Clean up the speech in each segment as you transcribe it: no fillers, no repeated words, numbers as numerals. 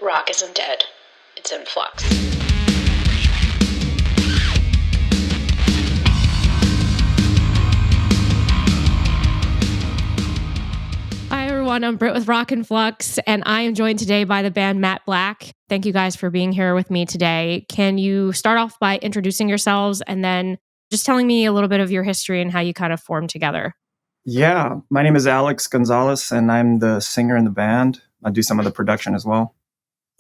Rock isn't dead. It's in flux. Hi, everyone. I'm Britt with Rock and Flux, and I am joined today by the band Matte Blvck. Thank you guys for being here with me today. Can you start off by introducing yourselves and then just telling me a little bit of your history and how you kind of formed together? Yeah, my name is Alex Gonzalez, and I'm the singer in the band. I do some of the production as well.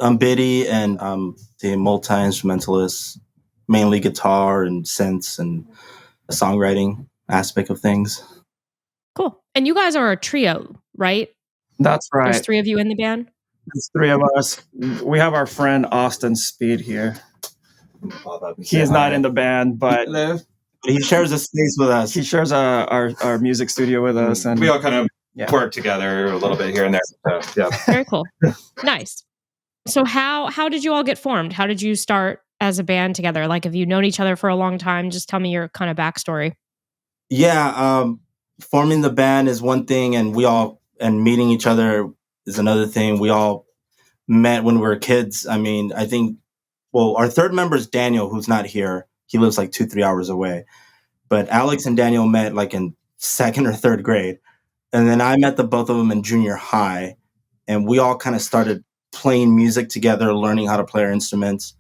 I'm Biddy, and I'm the multi-instrumentalist, mainly guitar and synths and the songwriting aspect of things. Cool. And you guys are a trio, right? That's right. There's three of you in the band? There's three of us. We have our friend Austin Speed here. He is not in the band, but he shares a space with us. He shares our music studio with us, and we all kind of work together a little bit here and there. So, yeah, very cool. Nice. So how did you all get formed? How did you start as a band together? Like, have you known each other for a long time? Just tell me your kind of backstory. Yeah, forming the band is one thing, and meeting each other is another thing. We all met when we were kids. I mean, I think, our third member is Daniel, who's not here. He lives like 2-3 hours away. But Alex and Daniel met like in second or third grade. And then I met the both of them in junior high. And we all kind of started playing music together, learning how to play our instruments,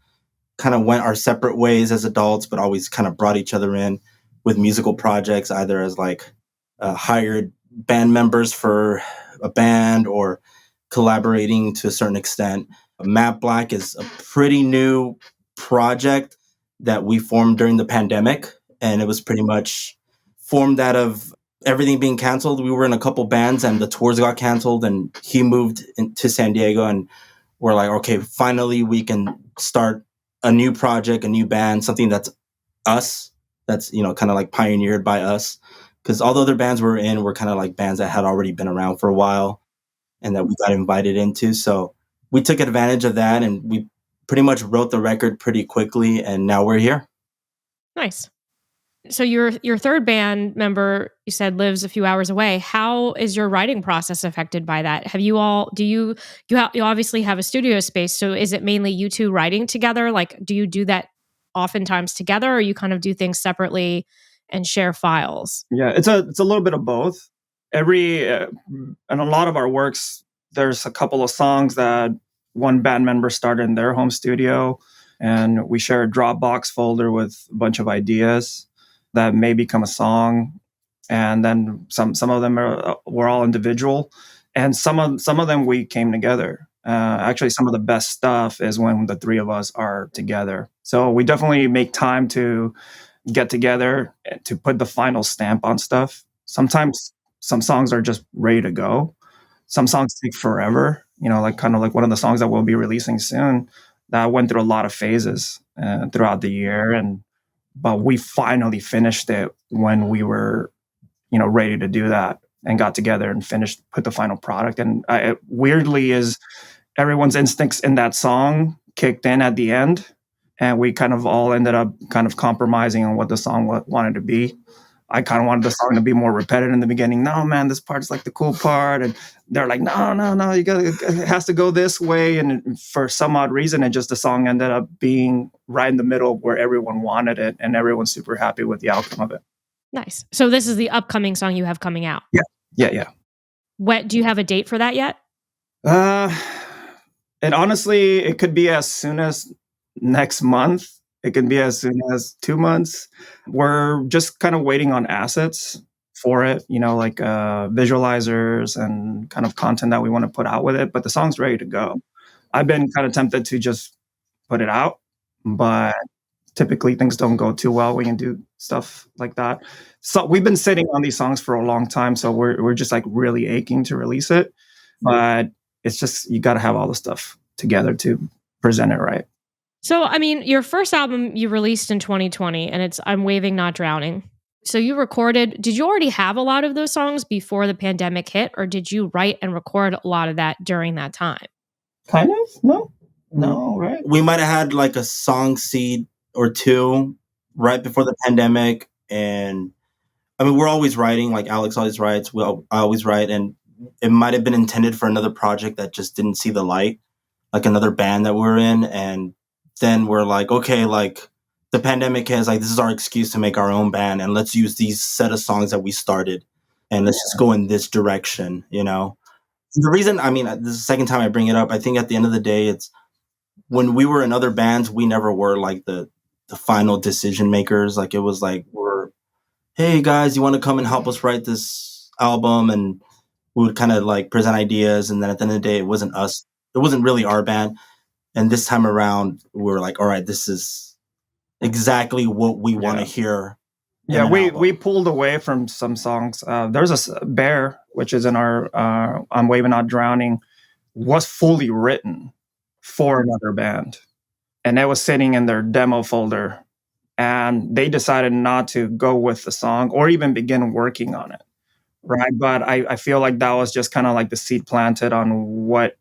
kind of went our separate ways as adults, but always kind of brought each other in with musical projects, either as like hired band members for a band or collaborating to a certain extent. Matte Blvck is a pretty new project that we formed during the pandemic, and it was pretty much formed out of everything being canceled. We were in a couple bands and the tours got canceled, and he moved to San Diego, and we're like, okay, finally we can start a new project, a new band, something that's us, that's, kind of like pioneered by us. Because all the other bands we were in were kind of like bands that had already been around for a while and that we got invited into. So we took advantage of that, and we pretty much wrote the record pretty quickly, and now we're here. Nice. So your third band member, you said, lives a few hours away. How is your writing process affected by that? Have you all? You obviously have a studio space. So is it mainly you two writing together? Like, do you do that oftentimes together, or you kind of do things separately and share files? Yeah, it's a little bit of both. And a lot of our works, there's a couple of songs that one band member started in their home studio, and we share a Dropbox folder with a bunch of ideas that may become a song. And then some of them were all individual, and some of them we came together. Actually, some of the best stuff is when the three of us are together. So we definitely make time to get together to put the final stamp on stuff. Sometimes some songs are just ready to go. Some songs take forever, like kind of like one of the songs that we'll be releasing soon that went through a lot of phases throughout the year. But we finally finished it when we were, ready to do that, and got together and put the final product. And it weirdly is everyone's instincts in that song kicked in at the end. And we kind of all ended up kind of compromising on what the song wanted to be. I kind of wanted the song to be more repetitive in the beginning. No, man, this part's like the cool part. And they're like, no, it has to go this way. And for some odd reason, the song ended up being right in the middle where everyone wanted it. And everyone's super happy with the outcome of it. Nice. So this is the upcoming song you have coming out. Yeah. Do you have a date for that yet? And honestly, it could be as soon as next month. It can be as soon as 2 months. We're just kind of waiting on assets for it, like visualizers and kind of content that we want to put out with it. But the song's ready to go. I've been kind of tempted to just put it out, but typically things don't go too well when you do stuff like that. So we've been sitting on these songs for a long time. So we're just like really aching to release it. But it's just, you got to have all the stuff together to present it right. So, I mean, your first album you released in 2020, and it's I'm Waving, Not Drowning. So you did you already have a lot of those songs before the pandemic hit, or did you write and record a lot of that during that time? Kind of, no, right? We might have had like a song seed or two right before the pandemic. And I mean, we're always writing, like Alex always writes, I always write, and it might have been intended for another project that just didn't see the light. like another band that we're in. And then we're like, okay, like the pandemic has like, this is our excuse to make our own band, and let's use these set of songs that we started and let's just go in this direction, you know? The reason, I mean, this is the second time I bring it up. I think at the end of the day, it's when we were in other bands, we never were like the final decision makers. Like it was like, hey guys, you want to come and help us write this album? And we would kind of like present ideas. And then at the end of the day, it wasn't us. It wasn't really our band. And this time around, we were like, all right, this is exactly what we want to hear. Yeah, we pulled away from some songs. There's a Bear, which is in our I'm Waving Not Drowning, was fully written for another band. And it was sitting in their demo folder. And they decided not to go with the song or even begin working on it. Right. But I feel like that was just kind of like the seed planted on what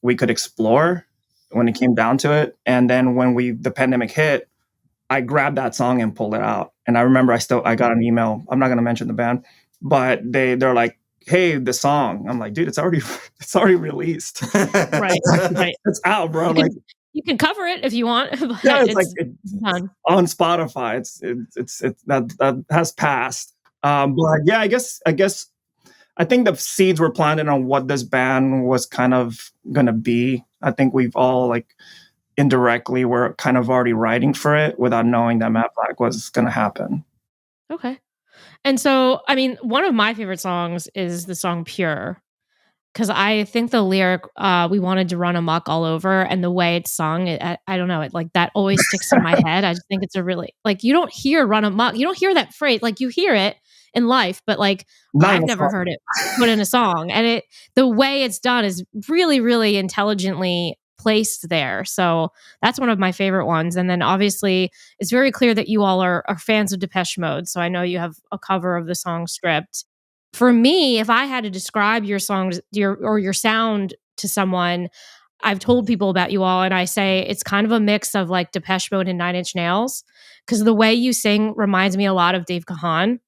we could explore when it came down to it. And then when the pandemic hit, I grabbed that song and pulled it out. And I remember I got an email. I'm not going to mention the band, but they're like, hey, the song. I'm like, dude, it's already released. Right. It's out, bro. Like, you can cover it if you want. But yeah, it's done on Spotify. It's that has passed. But yeah, I guess I think the seeds were planted on what this band was kind of gonna be. I think we've all like indirectly were kind of already writing for it without knowing that Matte Blvck was gonna happen. Okay. And so, I mean, one of my favorite songs is the song Pure. Because I think the lyric, we wanted to run amok all over, and the way it's sung, I don't know, it like that always sticks in my head. I just think it's a really, like, you don't hear run amok. You don't hear that phrase. Like, you hear it in life, but like, I've never heard it put in a song. And the way it's done is really, really intelligently placed there. So that's one of my favorite ones. And then obviously, it's very clear that you all are fans of Depeche Mode. So I know you have a cover of the song Stripped. For me, if I had to describe your songs, your sound to someone, I've told people about you all, and I say it's kind of a mix of like Depeche Mode and Nine Inch Nails, because the way you sing reminds me a lot of Dave Kahan,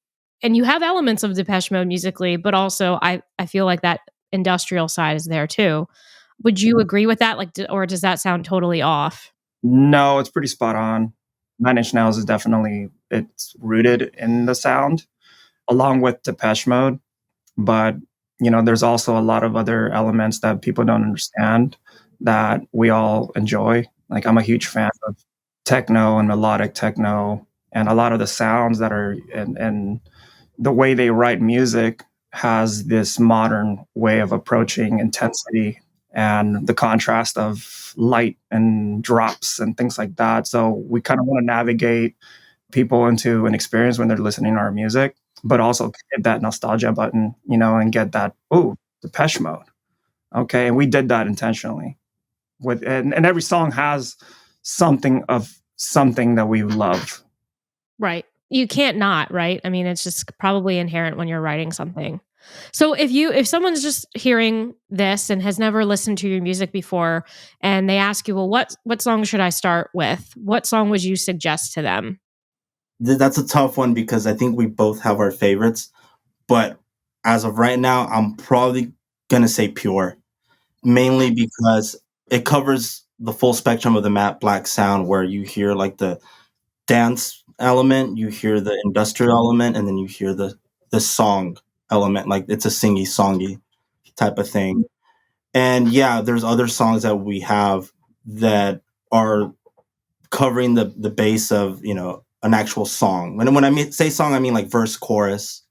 and you have elements of Depeche Mode musically, but also I feel like that industrial side is there too. Would you agree with that? Like, or does that sound totally off? No, it's pretty spot on. Nine Inch Nails is definitely, it's rooted in the sound, along with Depeche Mode. But, you know, there's also a lot of other elements that people don't understand that we all enjoy. Like, I'm a huge fan of techno and melodic techno, and a lot of the sounds that are, and the way they write music has this modern way of approaching intensity and the contrast of light and drops and things like that. So we kind of want to navigate people into an experience when they're listening to our music, but also hit that nostalgia button, you know, and get that, oh, Depeche Mode. Okay. And we did that intentionally and every song has something that we love. Right. You can't not, right? I mean, it's just probably inherent when you're writing something. So if someone's just hearing this and has never listened to your music before, and they ask you, well, what song should I start with? What song would you suggest to them? That's a tough one because I think we both have our favorites. But as of right now, I'm probably going to say Pure, mainly because it covers the full spectrum of the Matte Blvck sound, where you hear like the dance element, you hear the industrial element, and then you hear the song element. Like, it's a singy-songy type of thing. And yeah, there's other songs that we have that are covering the base of, you know, an actual song. When I say song, I mean like verse, chorus,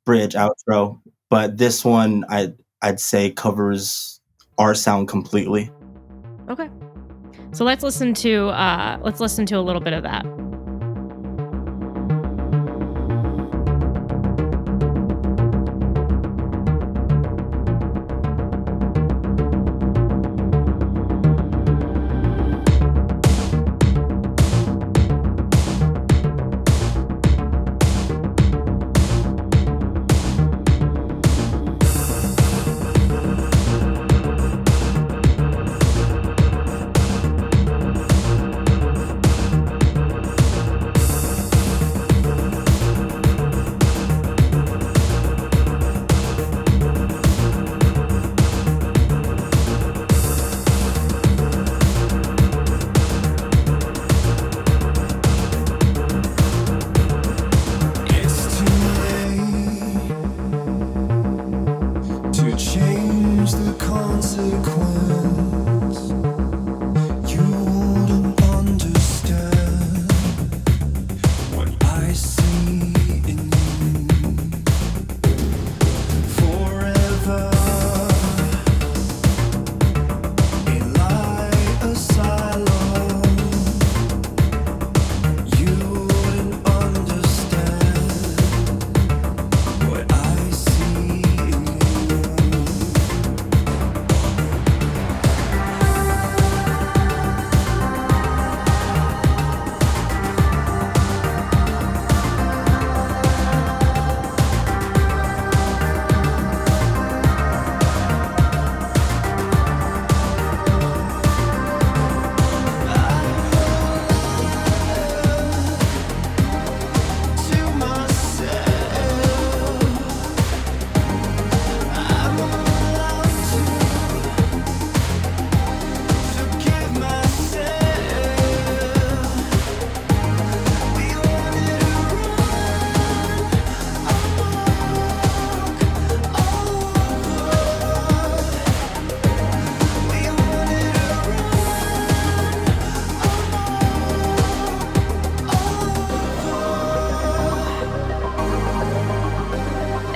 bridge, outro. But this one, I'd say covers our sound completely. Okay, so let's listen to a little bit of that.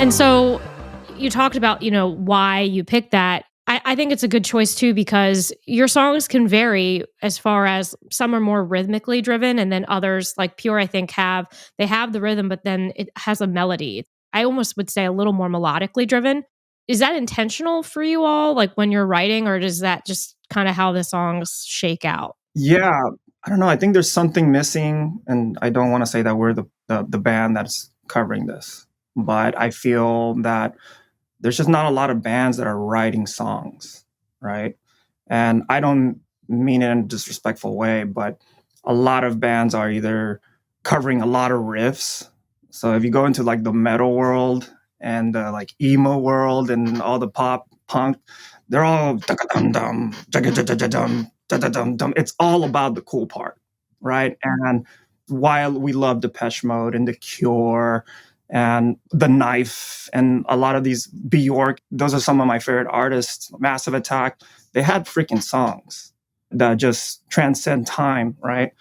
And so you talked about, why you picked that. I think it's a good choice too, because your songs can vary as far as some are more rhythmically driven and then others like Pure, I think they have the rhythm, but then it has a melody. I almost would say a little more melodically driven. Is that intentional for you all, like when you're writing, or does that just kind of how the songs shake out? Yeah, I don't know. I think there's something missing, and I don't want to say that we're the band that's covering this, but I feel that there's just not a lot of bands that are writing songs, right? And I don't mean it in a disrespectful way, but a lot of bands are either covering a lot of riffs. So if you go into like the metal world and like emo world and all the pop punk, they're all dum dum dum. It's all about the cool part, right? And while we love Depeche Mode and The Cure and The Knife and a lot of these Bjork, those are some of my favorite artists. Massive Attack, they had freaking songs that just transcend time, right?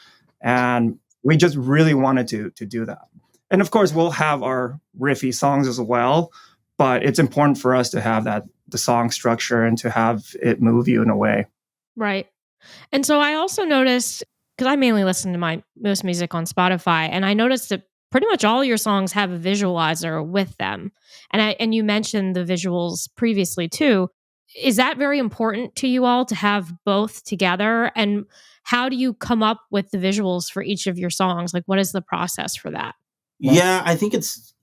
And we just really wanted to do that. And of course, we'll have our riffy songs as well, but it's important for us to have the song structure and to have it move you in a way. Right. And so I also noticed, because I mainly listen to my most music on Spotify, and I noticed that pretty much all your songs have a visualizer with them. And you mentioned the visuals previously too. Is that very important to you all to have both together? And how do you come up with the visuals for each of your songs? Like, what is the process for that? Yeah, I think it's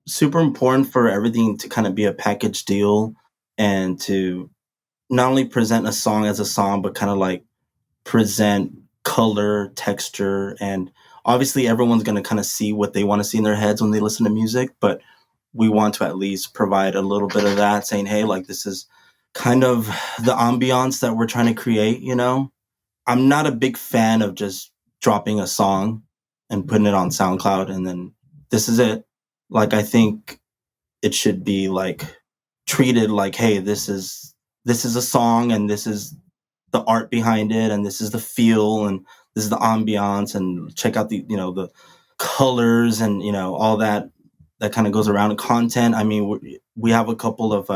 super important for everything to kind of be a package deal and to not only present a song as a song, but kind of like present color, texture, and obviously everyone's going to kind of see what they want to see in their heads when they listen to music, but we want to at least provide a little bit of that, saying, hey, like this is kind of the ambiance that we're trying to create, I'm not a big fan of just dropping a song and putting it on SoundCloud and then this is it. Like I think it should be like treated like, hey, this is a song and this is the art behind it and this is the feel and this is the ambiance and check out the colors and all that kind of goes around content. I mean, we have a couple of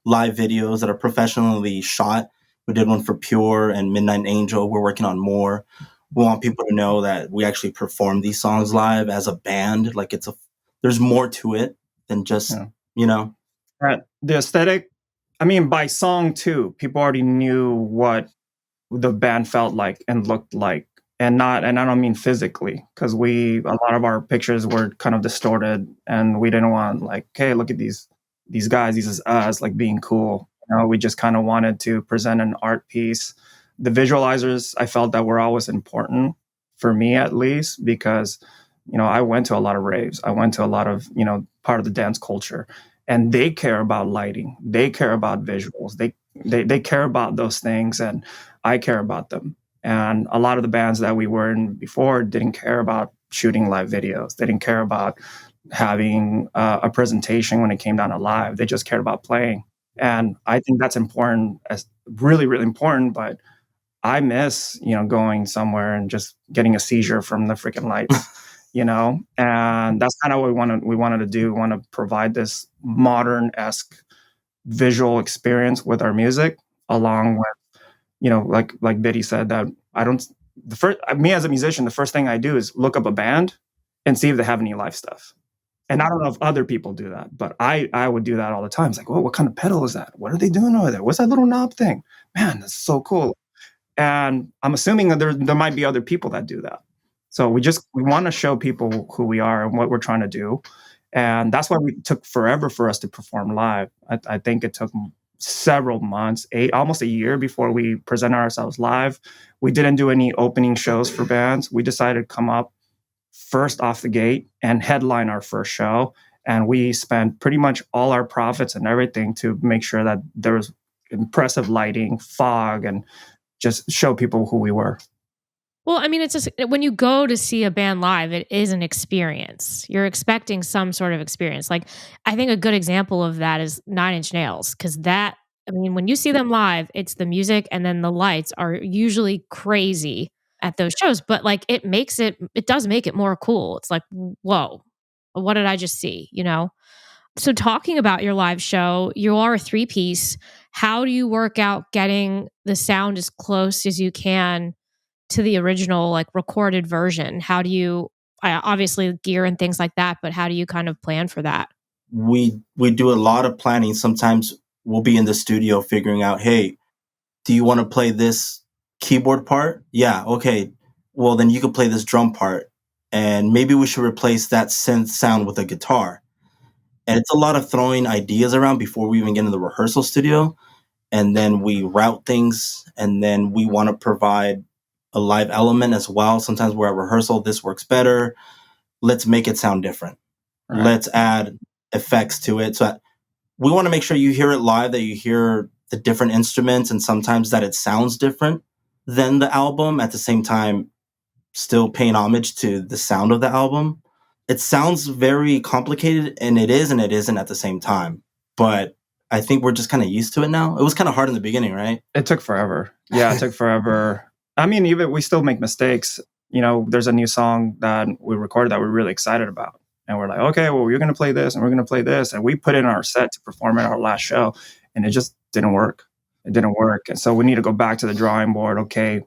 live videos that are professionally shot. We did one for Pure and Midnight Angel. We're working on more. We want people to know that we actually perform these songs live as a band. Like there's more to it than just Right. The aesthetic, I mean, by song too, people already knew what the band felt like and looked like. And I don't mean physically, because a lot of our pictures were kind of distorted and we didn't want like, hey, look at these guys, this is us, like being cool. We just kind of wanted to present an art piece. The visualizers, I felt that were always important for me, at least, because, I went to a lot of raves. I went to a lot of, part of the dance culture, and they care about lighting. They care about visuals. They care about those things, and I care about them. And a lot of the bands that we were in before didn't care about shooting live videos. They didn't care about having a presentation when it came down to live. They just cared about playing. And I think that's important, as really, really important. But I miss, going somewhere and just getting a seizure from the freaking lights, and that's kind of what we wanted to do. We want to provide this modern-esque visual experience with our music, along with, like Biddy said, that I don't, the first, me as a musician, the first thing I do is look up a band and see if they have any live stuff. And I don't know if other people do that, but I would do that all the time. It's like, oh, what kind of pedal is that? What are they doing over there? What's that little knob thing? Man, that's so cool. And I'm assuming that there might be other people that do that. So we want to show people who we are and what we're trying to do. And that's why it took forever for us to perform live. I think it took several months, almost a year before we presented ourselves live. We didn't do any opening shows for bands. We decided to come up first off the gate and headline our first show. And we spent pretty much all our profits and everything to make sure that there was impressive lighting, fog, and just show people who we were. Well, I mean, it's just when you go to see a band live, it is an experience. You're expecting some sort of experience. Like, I think a good example of that is Nine Inch Nails, because I mean, when you see them live, it's the music and then the lights are usually crazy at those shows, but like it does make it more cool. It's like, whoa, what did I just see? So, talking about your live show, you are a three-piece. How do you work out getting the sound as close as you can to the original, like, recorded version? How do you obviously gear and things like that, but how do you kind of plan for that? We do a lot of planning. Sometimes we'll be in the studio figuring out, hey, do you want to play this keyboard part? Yeah, okay. Well, then you could play this drum part. And maybe we should replace that synth sound with a guitar. And it's a lot of throwing ideas around before we even get in the rehearsal studio. And then we route things, and then we want to provide a live element as well. Sometimes we're at rehearsal, this works better. Let's make it sound different. Right. Let's add effects to it. So we want to make sure you hear it live, that you hear the different instruments, and sometimes that it sounds different than the album, at the same time still paying homage to the sound of the album. It sounds very complicated, and it is and it isn't at the same time. But I think we're just kind of used to it now. It was kind of hard in the beginning, right? It took forever. Yeah, it took forever. I mean, even we still make mistakes. There's a new song that we recorded that we're really excited about. And we're like, okay, well, you're going to play this and we're going to play this. And we put in our set to perform at our last show, and it just didn't work. It didn't work. And so we need to go back to the drawing board. Okay,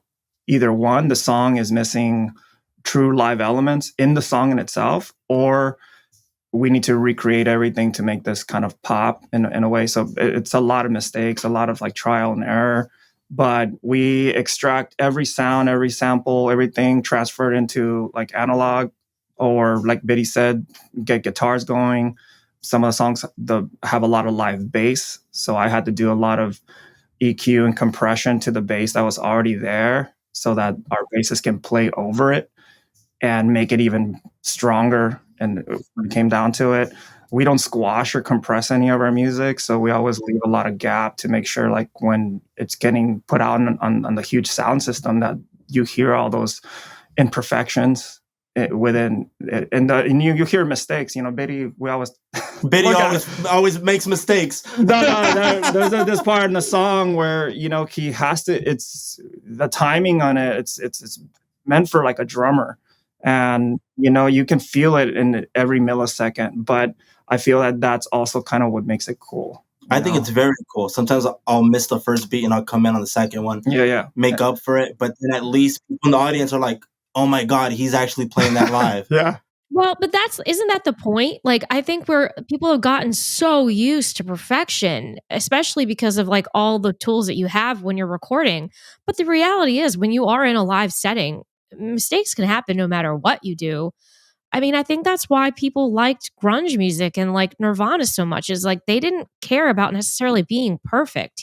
either one, the song is missing true live elements in the song in itself, or we need to recreate everything to make this kind of pop in a way. So it's a lot of mistakes, a lot of like trial and error. But we extract every sound, every sample, everything, transfer it into like analog, or like Biddy said, get guitars going. Some of the songs have a lot of live bass. So I had to do a lot of EQ and compression to the bass that was already there so that our bassist can play over it and make it even stronger. And when it came down to it, we don't squash or compress any of our music. So we always leave a lot of gap to make sure, like, when it's getting put out on the huge sound system, that you hear all those imperfections within it. And you hear mistakes. Biddy, Biddy always makes mistakes. There's this part in the song where he has to. It's the timing on it. It's meant for like a drummer, and you can feel it in every millisecond. But I feel that that's also kind of what makes it cool. I think it's very cool. Sometimes I'll miss the first beat and I'll come in on the second one. Yeah. Make up for it. But then at least people in the audience are like, oh my God, he's actually playing that live. Yeah. Well, but isn't that the point? Like, I think people have gotten so used to perfection, especially because of like all the tools that you have when you're recording. But the reality is, when you are in a live setting, mistakes can happen no matter what you do. I mean, I think that's why people liked grunge music and like Nirvana so much, is like they didn't care about necessarily being perfect,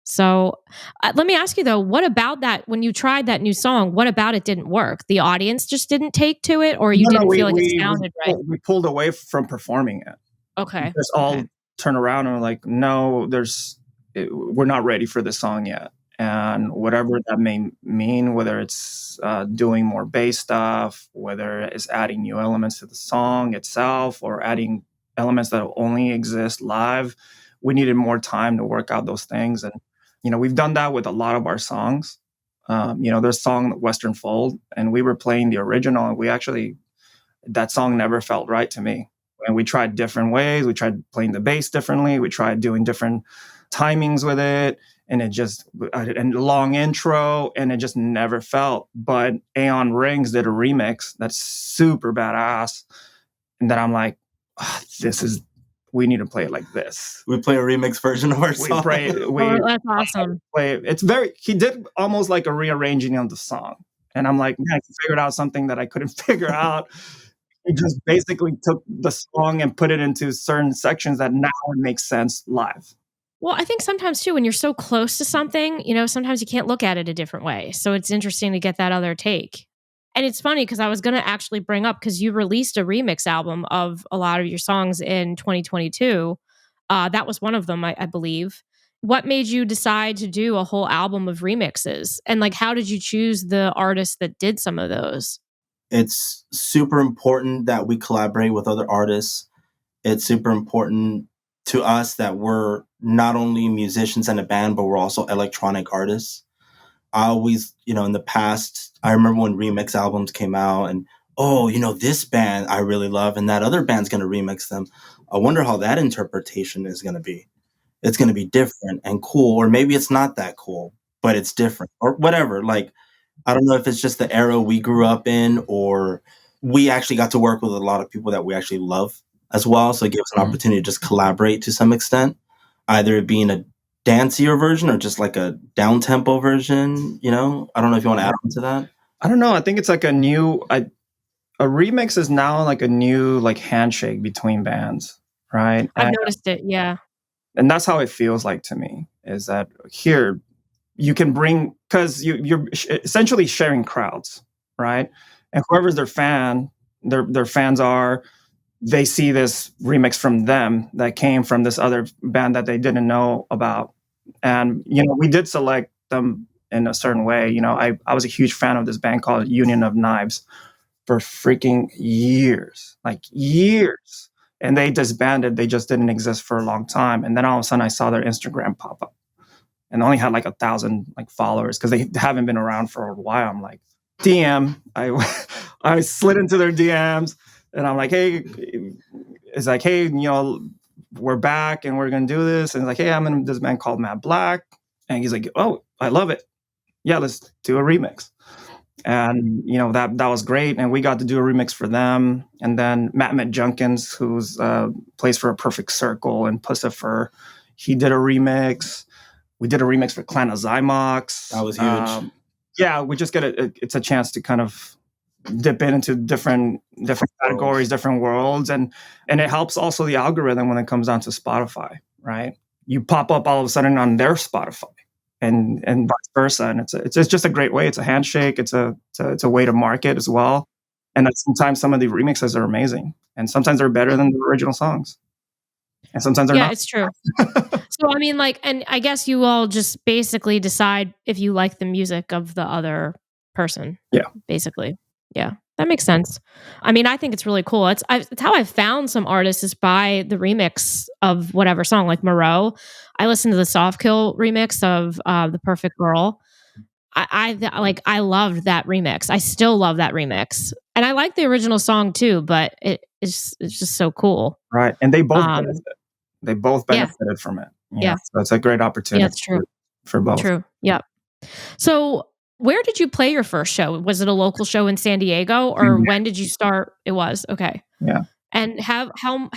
So let me ask you though, what about that, when you tried that new song, what about it didn't work? The audience just didn't take to it, or you didn't feel like it sounded right? We pulled away from performing it. Okay. Just all turn around and we're like, no, we're not ready for this song yet. And whatever that may mean, whether it's doing more bass stuff, whether it's adding new elements to the song itself, or adding elements that only exist live, we needed more time to work out those things. And, we've done that with a lot of our songs. There's song Western Fold, and we were playing the original, and that song never felt right to me. And we tried different ways. We tried playing the bass differently. We tried doing different timings with it, and and long intro, and it just never felt. But Aeon Rings did a remix that's super badass, and then I'm like, we need to play it like this. We play a remix version of our song. That's awesome. He did almost like a rearranging of the song, and I'm like, man, he figured out something that I couldn't figure out. He just basically took the song and put it into certain sections that now it makes sense live. Well, I think sometimes too, when you're so close to something, sometimes you can't look at it a different way. So it's interesting to get that other take. And it's funny because I was going to actually bring up, because you released a remix album of a lot of your songs in 2022. That was one of them, I believe. What made you decide to do a whole album of remixes? And how did you choose the artists that did some of those? It's super important that we collaborate with other artists. It's super important to us that we're not only musicians in a band, but we're also electronic artists. I always, in the past, I remember when remix albums came out and, this band I really love and that other band's going to remix them. I wonder how that interpretation is going to be. It's going to be different and cool, or maybe it's not that cool, but it's different or whatever. I don't know if it's just the era we grew up in, or we actually got to work with a lot of people that we actually love as well. So it gives an opportunity to just collaborate to some extent, either it being a dancier version or just like a down tempo version. I don't know if you want to add on to that. I don't know. I think it's like a remix is now like a new handshake between bands, right? I've noticed it. Yeah. And that's how it feels like to me, is that here you can bring, because you're essentially sharing crowds, right? And whoever's their fan, their fans are, they see this remix from them that came from this other band that they didn't know about. And, we did select them in a certain way. I was a huge fan of this band called Union of Knives for freaking years. And they disbanded. They just didn't exist for a long time. And then all of a sudden I saw their Instagram pop up, and only had 1,000 followers, because they haven't been around for a while. I'm like, DM. I slid into their DMs, and I'm like, hey, it's like, hey, we're back and we're gonna do this. And it's like, hey, I'm in this band called Matte Blvck, and he's like, oh, I love it. Yeah, let's do a remix. And that was great, and we got to do a remix for them. And then Matt Junkins, who's plays for A Perfect Circle and Pussifer, he did a remix. We did a remix for Clan of Zymox. That was huge. Yeah, we just it's a chance to kind of dip into different categories, different worlds, and it helps also the algorithm when it comes down to Spotify, right? You pop up all of a sudden on their Spotify, and vice versa, and it's just a great way. It's a handshake. It's a way to market as well, and that sometimes some of the remixes are amazing, and sometimes they're better than the original songs. And sometimes they're not. Yeah, it's true. So, and I guess you all just basically decide if you like the music of the other person. Yeah. Basically. Yeah. That makes sense. I think it's really cool. It's how I found some artists is by the remix of whatever song, like Moreau. I listened to the Soft Kill remix of The Perfect Girl. I loved that remix. I still love that remix. And I like the original song too, but it's just so cool. Right. And they both benefit. They both benefited from it. Yeah. So it's a great opportunity. Yeah, that's true. For both. True. Yep. So where did you play your first show? Was it a local show in San Diego, or when did you start? It was. Okay. Yeah. And how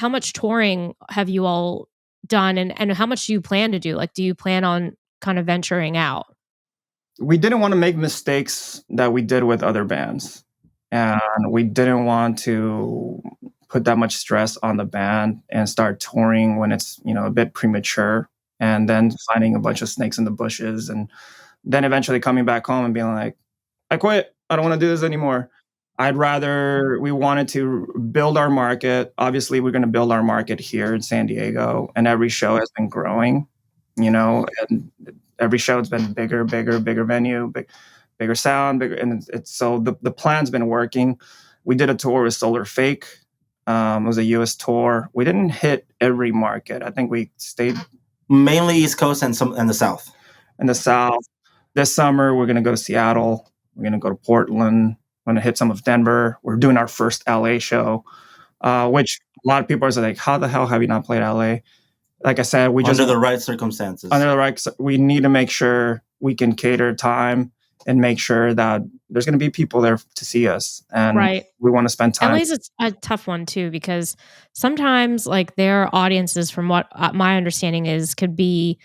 much touring have you all done, and how much do you plan to do? Do you plan on kind of venturing out? We didn't want to make mistakes that we did with other bands. And we didn't want to put that much stress on the band and start touring when it's, a bit premature, and then finding a bunch of snakes in the bushes, and then eventually coming back home and being like, I quit. I don't want to do this anymore. We wanted to build our market. Obviously, we're going to build our market here in San Diego, and every show has been growing, and every show has been bigger venue, bigger sound, bigger. And so the plan's been working. We did a tour with Solar Fake. It was a US tour. We didn't hit every market. I think we stayed Mainly East Coast and the South. In the South. This summer, we're going to go to Seattle. We're going to go to Portland. We're going to hit some of Denver. We're doing our first LA show, which a lot of people are like, how the hell have you not played LA? Like I said, we just under the right circumstances. We need to make sure we can cater time and make sure that there's going to be people there to see us, and we want to spend time. LA's a tough one too, because sometimes like their audiences, from what my understanding is, could be,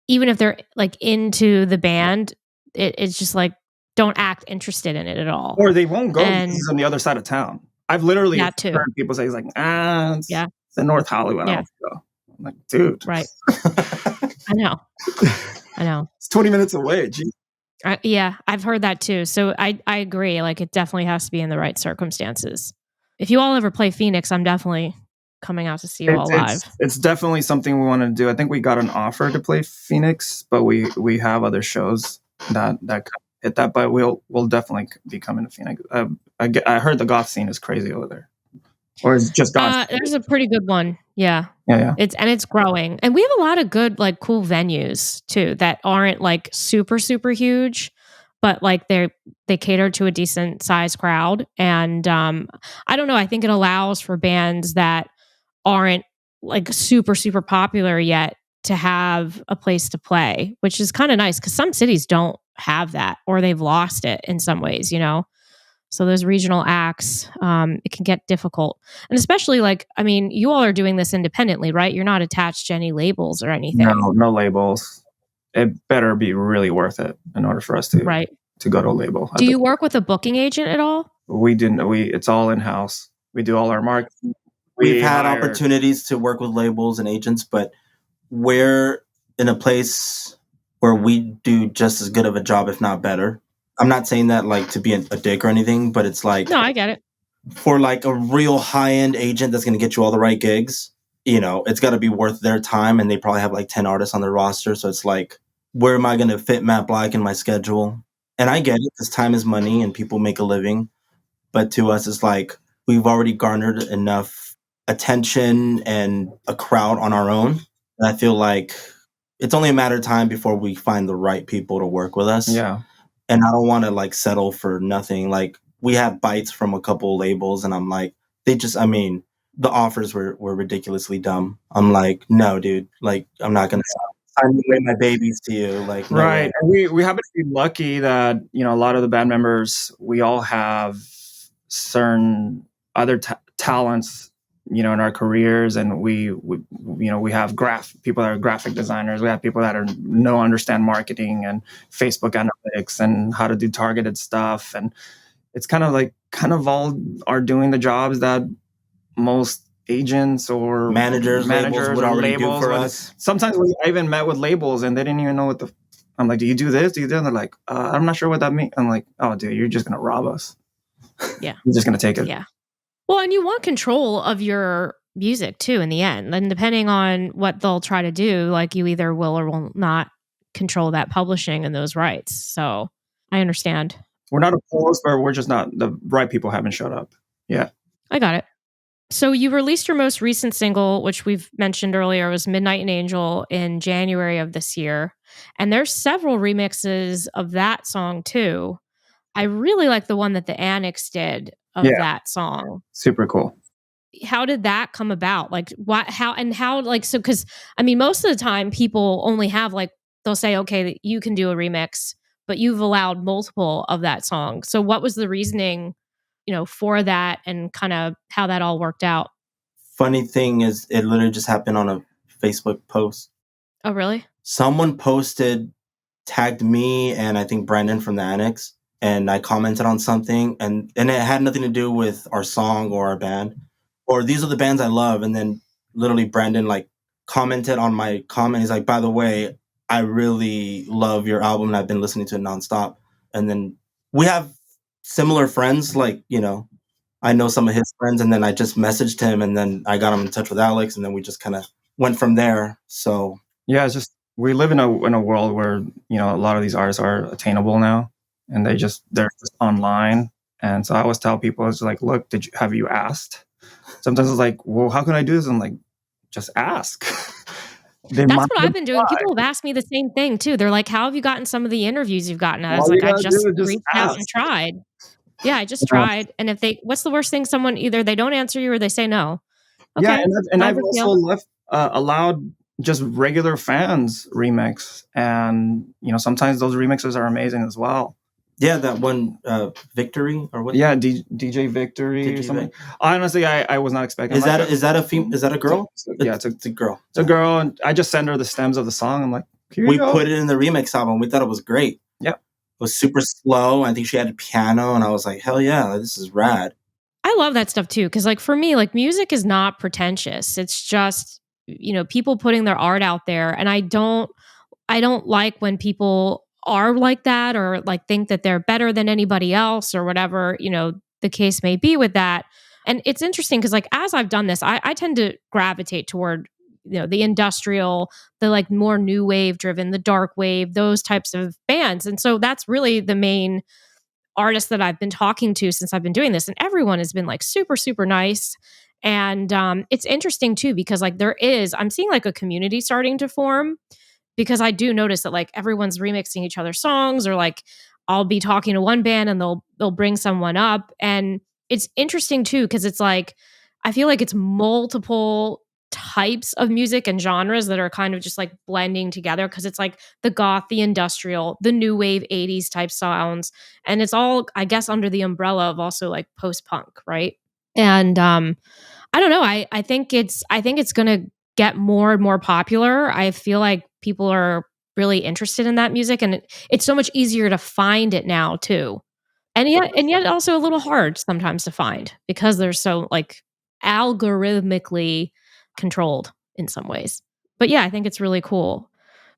even if they're like into the band, it's just like don't act interested in it at all, or they won't go because it's on the other side of town. I've literally heard people say, it's in North Hollywood. I don't go. I'm like, dude, right? I know. It's 20 minutes away. Geez. Yeah, I've heard that too. So I agree. Like, it definitely has to be in the right circumstances. If you all ever play Phoenix, I'm definitely coming out to see you all live. It's definitely something we want to do. I think we got an offer to play Phoenix, but we have other shows that hit that. But we'll definitely be coming to Phoenix. I heard the goth scene is crazy over there. Or is just goth? There's a pretty good one. Yeah. It's growing. And we have a lot of good, like, cool venues too that aren't like super, super huge, but like they cater to a decent size crowd. And I don't know, I think it allows for bands that aren't like super, super popular yet to have a place to play, which is kind of nice because some cities don't have that, or they've lost it in some ways, you know? So those regional acts, it can get difficult. And especially like, I mean, you all are doing this independently, right? You're not attached to any labels or anything. No labels. It better be really worth it in order for us to go to a label. Do you work with a booking agent at all? We didn't. It's all in-house. We do all our marketing. We've had opportunities to work with labels and agents, but we're in a place where we do just as good of a job, if not better. I'm not saying that like to be a dick or anything, but it's like, no, I get it. For like a real high-end agent that's going to get you all the right gigs, you know, it's got to be worth their time, and they probably have like 10 artists on their roster. So it's like, where am I going to fit Matte Blvck in my schedule? And I get it, because time is money and people make a living. But to us, it's like, we've already garnered enough attention and a crowd on our own. And I feel like it's only a matter of time before we find the right people to work with us. Yeah. And I don't want to like settle for nothing. Like, we have bites from a couple of labels, and I'm like, the offers were ridiculously dumb. I'm like, no, dude, like, I'm not going to sign away my babies to you. Like, no right. Way. And we happen to be lucky that, you know, a lot of the band members, we all have certain other talents, you know, in our careers. And we have people that are graphic designers. We have people that understand marketing and Facebook analytics and how to do targeted stuff. And it's kind of all are doing the jobs that most agents or managers would already do for us. Sometimes I even met with labels and they didn't even know what I'm like, do you do this? Do you do that? And they're like, I'm not sure what that means. I'm like, oh, dude, you're just going to rob us. Yeah. You're just going to take it. Yeah. Well, and you want control of your music too in the end. And depending on what they'll try to do, like, you either will or will not control that publishing and those rights. So I understand. We're not opposed, but we're just not, the right people haven't showed up. Yeah. I got it. So you released your most recent single, which we've mentioned earlier, was Midnight and Angel, in January of this year. And there's several remixes of that song too. I really like the one that the Annex did of that song. Super cool. How did that come about? Like, because I mean, most of the time people only have like, they'll say, okay, you can do a remix, but you've allowed multiple of that song. So what was the reasoning, you know, for that, and kind of how that all worked out? Funny thing is, it literally just happened on a Facebook post. Oh, really? Someone tagged me and I think Brandon from the Annex, and I commented on something, and it had nothing to do with our song or our band, or these are the bands I love. And then literally Brandon like commented on my comment. He's like, by the way, I really love your album and I've been listening to it nonstop. And then we have similar friends, like, you know, I know some of his friends, and then I just messaged him, and then I got him in touch with Alex, and then we just kind of went from there. So yeah, it's just, we live in a world where, you know, a lot of these artists are attainable now, and they're just online. And so I always tell people, it's like, look, have you asked? Sometimes it's like, well, how can I do this? I'm like, just ask. They That's might what I've been doing. apply. People have asked me the same thing too. They're like, "How have you gotten some of the interviews you've gotten?" I was All you like, "I gotta just do is just reached out and ask. tried." Yeah, I just Yeah. tried. And if they, what's the worst thing? Someone either they don't answer you or they say no. Yeah, Okay, and not a I've big also deal. allowed just regular fans remix, and sometimes those remixes are amazing as well. Yeah, that one Victory or what? Yeah, DJ Victory or DJ something. Vic. Honestly, I was not expecting. Is I'm like, that is that a is that a girl? yeah, it's a girl. it's a girl, and I just send her the stems of the song. I'm like, here you We go. put it in the remix album. We thought it was great. Yeah. It was super slow. I think she had a piano, and I was like, hell yeah, this is rad. I love that stuff too. Cause like for me, like music is not pretentious. It's just, people putting their art out there. And I don't like when people are like that or like think that they're better than anybody else or whatever, the case may be with that. And it's interesting because like as I've done this, I tend to gravitate toward, the industrial, the like more new wave driven, the dark wave, those types of bands. And so that's really the main artists that I've been talking to since I've been doing this. And everyone has been like super, super nice. And it's interesting too, because like I'm seeing like a community starting to form because I do notice that like everyone's remixing each other's songs or like I'll be talking to one band and they'll bring someone up and it's interesting too because it's like I feel like it's multiple types of music and genres that are kind of just like blending together because it's like the goth, the industrial, the new wave 80s type sounds and it's all I guess under the umbrella of also like post-punk, right? And I don't know. I think it's gonna get more and more popular. I feel like people are really interested in that music, and it's so much easier to find it now too. And yet also a little hard sometimes to find because they're so like algorithmically controlled in some ways. But yeah, I think it's really cool.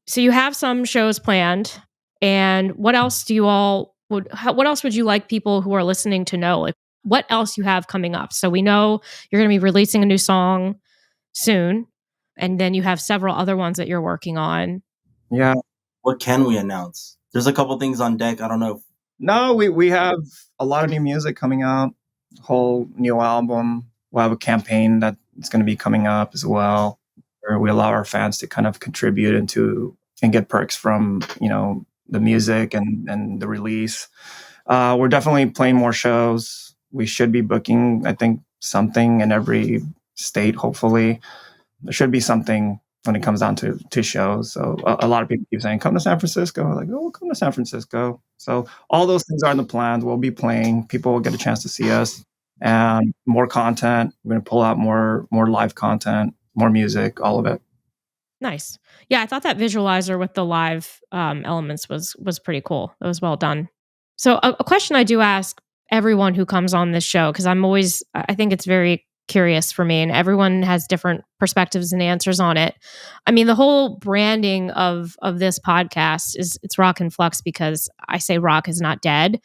So you have some shows planned, and what else do you all what else would you like people who are listening to know? Like what else you have coming up? So we know you're going to be releasing a new song soon, and then you have several other ones that you're working on. Yeah. What can we announce? There's a couple things on deck. I don't know. No, we have a lot of new music coming out. Whole new album. We'll have a campaign that's going to be coming up as well, where we allow our fans to kind of contribute and get perks from the music and the release. We're definitely playing more shows. We should be booking, I think, something in every state. Hopefully, there should be something when it comes down to shows. So a lot of people keep saying, "Come to San Francisco." We're like, "Oh, we'll come to San Francisco." So all those things are in the plans. We'll be playing. People will get a chance to see us, and more content. We're going to pull out more live content, more music, all of it. Nice. Yeah, I thought that visualizer with the live elements was pretty cool. It was well done. So a question I do ask everyone who comes on this show because I think it's very curious for me, and everyone has different perspectives and answers on it. I mean, the whole branding of this podcast it's Rock and Flux because I say rock is not dead.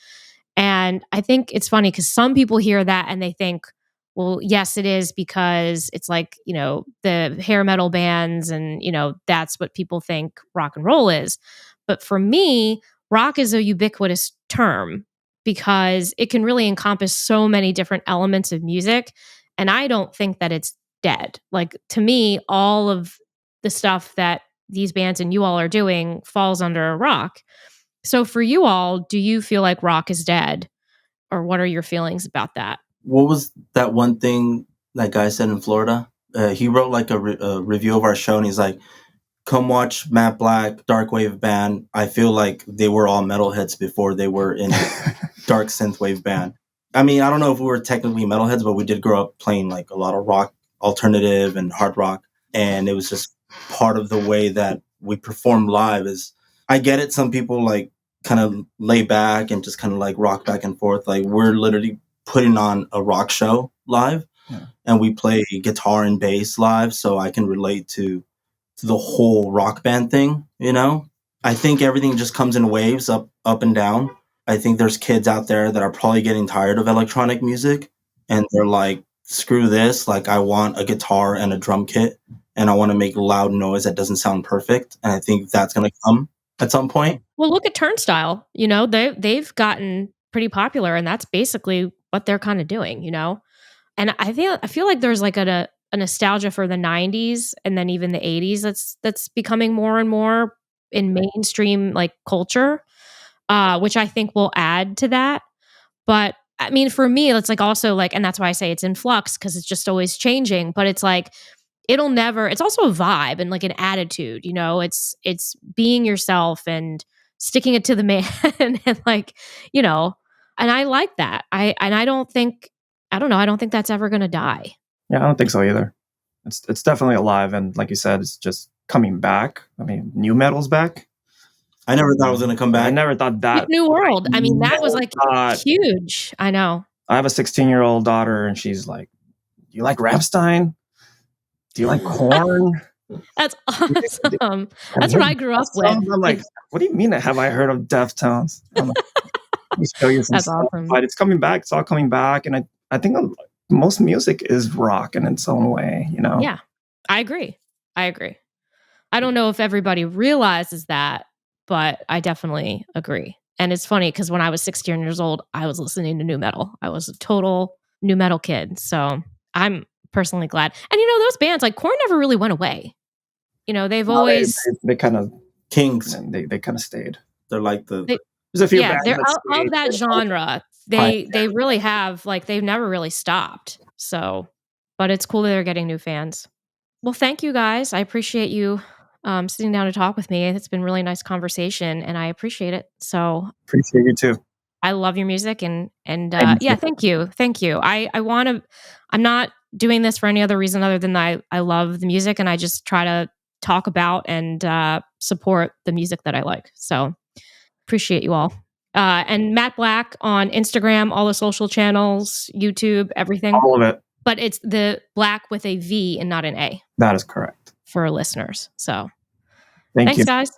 And I think it's funny because some people hear that and they think, well, yes, it is because it's like, the hair metal bands and, that's what people think rock and roll is. But for me, rock is a ubiquitous term because it can really encompass so many different elements of music. And I don't think that it's dead. Like to me, all of the stuff that these bands and you all are doing falls under rock. So for you all, do you feel like rock is dead? Or what are your feelings about that? What was that one thing that guy said in Florida? He wrote like a review of our show, and he's like, "Come watch Matte Blvck, dark wave band. I feel like they were all metalheads before they were in a dark synthwave band." I mean, I don't know if we were technically metalheads, but we did grow up playing like a lot of rock, alternative, and hard rock, and it was just part of the way that we perform live. Is I get it. Some people like kind of lay back and just kind of like rock back and forth. Like we're literally putting on a rock show live, and we play guitar and bass live, so I can relate to the whole rock band thing. I think everything just comes in waves, up and down. I think there's kids out there that are probably getting tired of electronic music, and they're like, screw this, like I want a guitar and a drum kit, and I want to make loud noise that doesn't sound perfect. And I think that's going to come at some point. Well, look at Turnstile. They've gotten pretty popular, and that's basically what they're kind of doing. And I feel like there's like a nostalgia for the 90s and then even the 80s that's becoming more and more in mainstream like culture, which I think will add to that. But I mean, for me, it's like also like, and that's why I say it's in flux because it's just always changing. But it's like it'll never. It's also a vibe and like an attitude. You know, it's being yourself and sticking it to the man, and like and I like that. I don't think I don't know. I don't think that's ever going to die. Yeah, I don't think so either. It's definitely alive, and like you said, it's just coming back. I mean, new metal's back. I never thought it was going to come back. I never thought that. New World. I mean, that was like huge. I know. I have a 16-year-old daughter, and she's like, "Do you like Rammstein? Do you like Korn?" That's awesome. That's what I grew up with. I'm like, what do you mean? Have I heard of Deftones? I'm like, let me show you some That's stuff. awesome. But it's coming back. It's all coming back, and I think most music is rock in its own way. Yeah, I agree. I don't know if everybody realizes that, but I definitely agree. And it's funny because when I was 16 years old, I was listening to new metal. I was a total new metal kid. So I'm personally glad. And those bands like Korn never really went away. They've always they kind of Kings. and they kind of stayed. They're like There's a few bands they're that of that genre. They really have like they've never really stopped. So, but it's cool that they're getting new fans. Well, thank you guys. I appreciate you sitting down to talk with me. It's been a really nice conversation, and I appreciate it. So appreciate you too. I love your music, and yeah, thank you. I want to. I'm not doing this for any other reason other than I love the music, and I just try to talk about and support the music that I like. So appreciate you all. And Matte Blvck on Instagram, all the social channels, YouTube, everything. All of it. But it's the Black with a V and not an A. That is correct. For listeners. So thanks, guys.